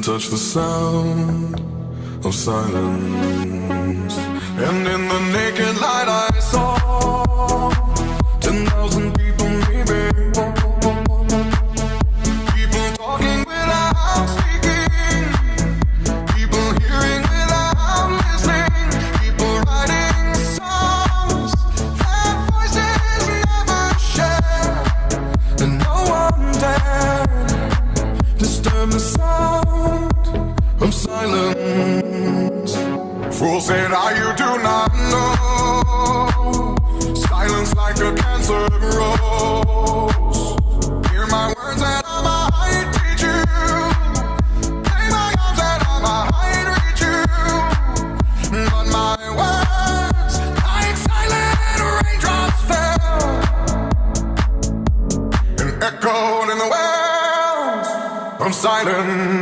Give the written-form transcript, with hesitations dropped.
touch the sound of silence. And in the naked light I saw 10,000 people maybe. People talking without speaking, people hearing without listening, people writing songs that voices never share. And no one dared disturb the sound of silence. Fools said, you do not know. Silence like a cancer grows. Hear my words and I might teach you. Lay my arms and I might reach you. But my words, like silent raindrops, fell and echoed in the wells of silence.